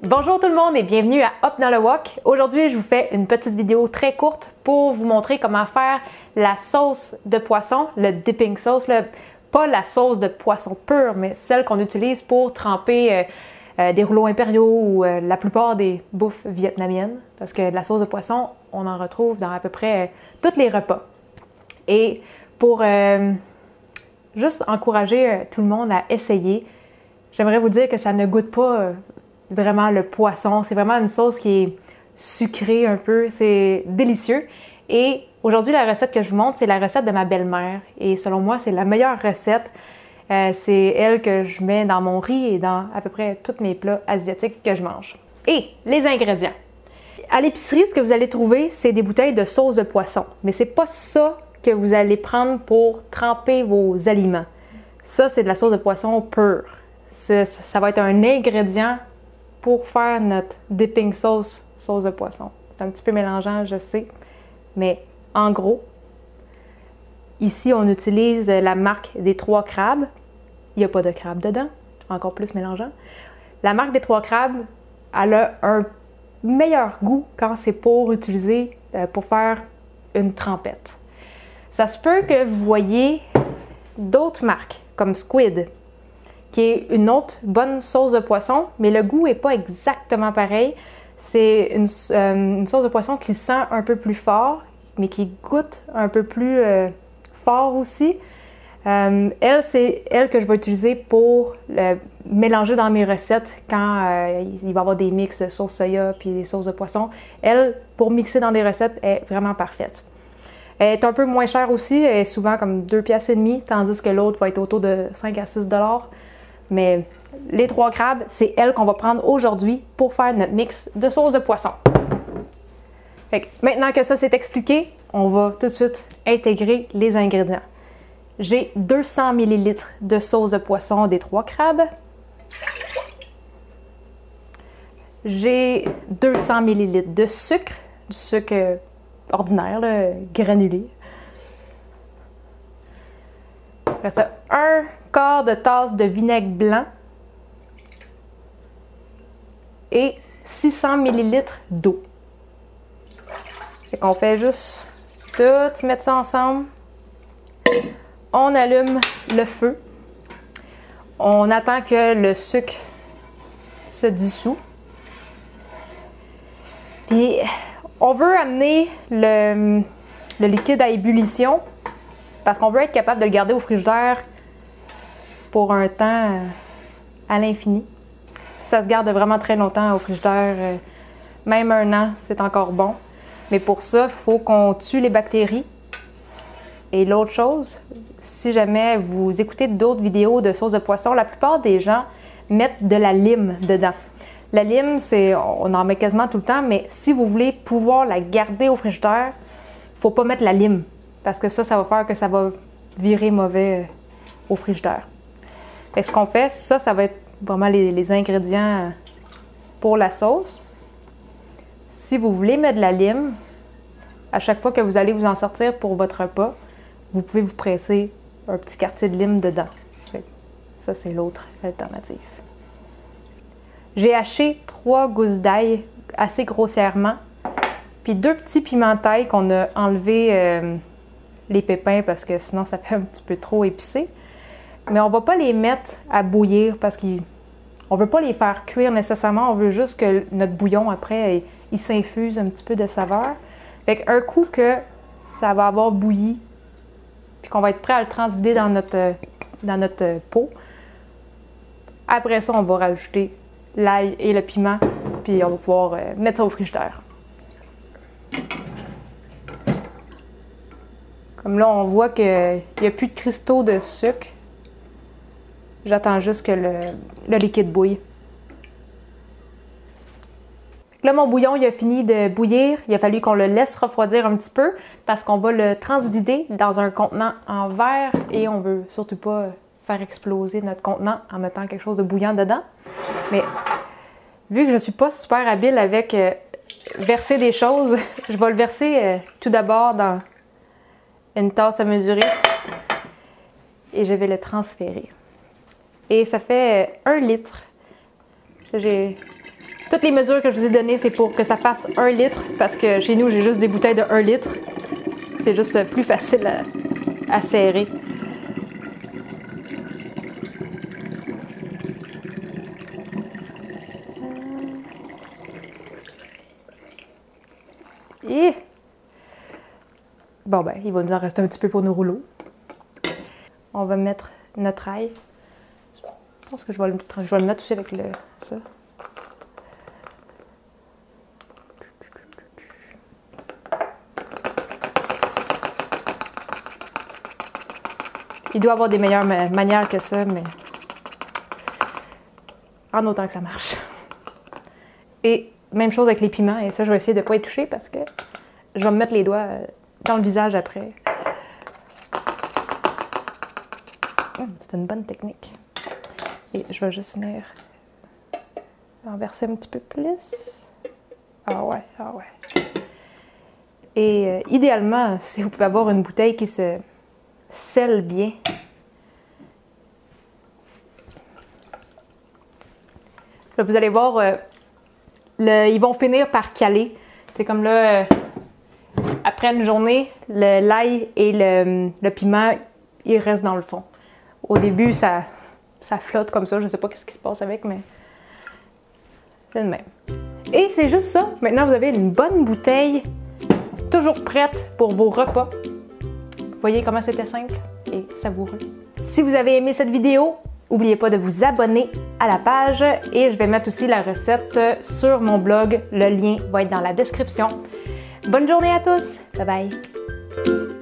Bonjour tout le monde et bienvenue à Hop dans le Wok. Aujourd'hui, je vous fais une petite vidéo très courte pour vous montrer comment faire la sauce de poisson, le dipping sauce, pas la sauce de poisson pur, mais celle qu'on utilise pour tremper des rouleaux impériaux ou la plupart des bouffes vietnamiennes. Parce que la sauce de poisson, on en retrouve dans à peu près tous les repas. Et pour juste encourager tout le monde à essayer, j'aimerais vous dire que ça ne goûte pas vraiment le poisson. C'est vraiment une sauce qui est sucrée un peu. C'est délicieux. Et aujourd'hui, la recette que je vous montre, c'est la recette de ma belle-mère. Et selon moi, c'est la meilleure recette. C'est elle que je mets dans mon riz et dans à peu près tous mes plats asiatiques que je mange. Et les ingrédients. À l'épicerie, ce que vous allez trouver, c'est des bouteilles de sauce de poisson. Mais c'est pas ça que vous allez prendre pour tremper vos aliments. Ça, c'est de la sauce de poisson pure. Ça va être un ingrédient pour faire notre dipping sauce de poisson. C'est un petit peu mélangeant, je sais, mais en gros, ici, on utilise la marque des Trois Crabes. Il n'y a pas de crabe dedans, encore plus mélangeant. La marque des Trois Crabes, elle a un meilleur goût quand c'est pour utiliser pour faire une trempette. Ça se peut que vous voyez d'autres marques, comme Squid, qui est une autre bonne sauce de poisson, mais le goût n'est pas exactement pareil. C'est une sauce de poisson qui sent un peu plus fort, mais qui goûte un peu plus fort aussi. Elle, c'est elle que je vais utiliser pour mélanger dans mes recettes quand il va y avoir des mix de sauce soya puis des sauces de poisson. Elle, pour mixer dans des recettes, est vraiment parfaite. Elle est un peu moins chère aussi, elle est souvent comme 2,5 piastres, tandis que l'autre va être autour de 5 à 6 $. Mais les Trois Crabes, c'est elle qu'on va prendre aujourd'hui pour faire notre mix de sauce de poisson. Fait que maintenant que ça c'est expliqué, on va tout de suite intégrer les ingrédients. J'ai 200 ml de sauce de poisson des Trois Crabes. J'ai 200 ml de sucre, du sucre ordinaire, là, granulé. Après ça, 1/4 de tasse de vinaigre blanc et 600 ml d'eau. Fait qu'on fait juste tout mettre ça ensemble. On allume le feu. On attend que le sucre se dissout. Puis on veut amener le liquide à ébullition parce qu'on veut être capable de le garder au frigidaire pour un temps à l'infini. Ça se garde vraiment très longtemps au frigidaire, même 1 an, c'est encore bon. Mais pour ça, il faut qu'on tue les bactéries. Et l'autre chose, si jamais vous écoutez d'autres vidéos de sauce de poisson, la plupart des gens mettent de la lime dedans. La lime, on en met quasiment tout le temps, mais si vous voulez pouvoir la garder au frigidaire, il ne faut pas mettre la lime. Parce que ça va faire que ça va virer mauvais au frigidaire. Et ce qu'on fait, ça va être vraiment les ingrédients pour la sauce. Si vous voulez mettre de la lime, à chaque fois que vous allez vous en sortir pour votre repas, vous pouvez vous presser un petit quartier de lime dedans. Ça, c'est l'autre alternative. J'ai haché 3 gousses d'ail assez grossièrement, puis 2 petits piments de taille qu'on a enlevé les pépins parce que sinon ça fait un petit peu trop épicé. Mais on ne va pas les mettre à bouillir parce qu'on ne veut pas les faire cuire nécessairement. On veut juste que notre bouillon, après, il s'infuse un petit peu de saveur. Fait qu'un coup que ça va avoir bouilli, puis qu'on va être prêt à le transvider dans notre pot, après ça, on va rajouter l'ail et le piment, puis on va pouvoir mettre ça au frigidaire. Comme là, on voit qu'il n'y a plus de cristaux de sucre. J'attends juste que le liquide bouille. Là, mon bouillon, il a fini de bouillir. Il a fallu qu'on le laisse refroidir un petit peu parce qu'on va le transvider dans un contenant en verre et on veut surtout pas faire exploser notre contenant en mettant quelque chose de bouillant dedans. Mais vu que je suis pas super habile avec verser des choses, je vais le verser tout d'abord dans une tasse à mesurer et je vais le transférer. Et ça fait 1 litre. J'ai Toutes les mesures que je vous ai données, c'est pour que ça fasse 1 litre, parce que chez nous, j'ai juste des bouteilles de 1 litre. C'est juste plus facile à serrer. Et bon, ben, il va nous en rester un petit peu pour nos rouleaux. On va mettre notre ail. Je pense que je vais le mettre aussi avec ça. Il doit avoir des meilleures manières que ça, mais en autant que ça marche. Et même chose avec les piments, et ça, je vais essayer de ne pas y toucher parce que je vais me mettre les doigts dans le visage après. C'est une bonne technique. Et je vais juste venir en verser un petit peu plus. Ah ouais, ah ouais. Et idéalement, si vous pouvez avoir une bouteille qui se scelle bien. Là, vous allez voir, ils vont finir par caler. C'est comme là, après une journée, l'ail et le piment, ils restent dans le fond. Au début, ça flotte comme ça. Je ne sais pas ce qui se passe avec, mais c'est le même. Et c'est juste ça. Maintenant, vous avez une bonne bouteille, toujours prête pour vos repas. Vous voyez comment c'était simple et savoureux. Si vous avez aimé cette vidéo, n'oubliez pas de vous abonner à la page et je vais mettre aussi la recette sur mon blog. Le lien va être dans la description. Bonne journée à tous! Bye bye!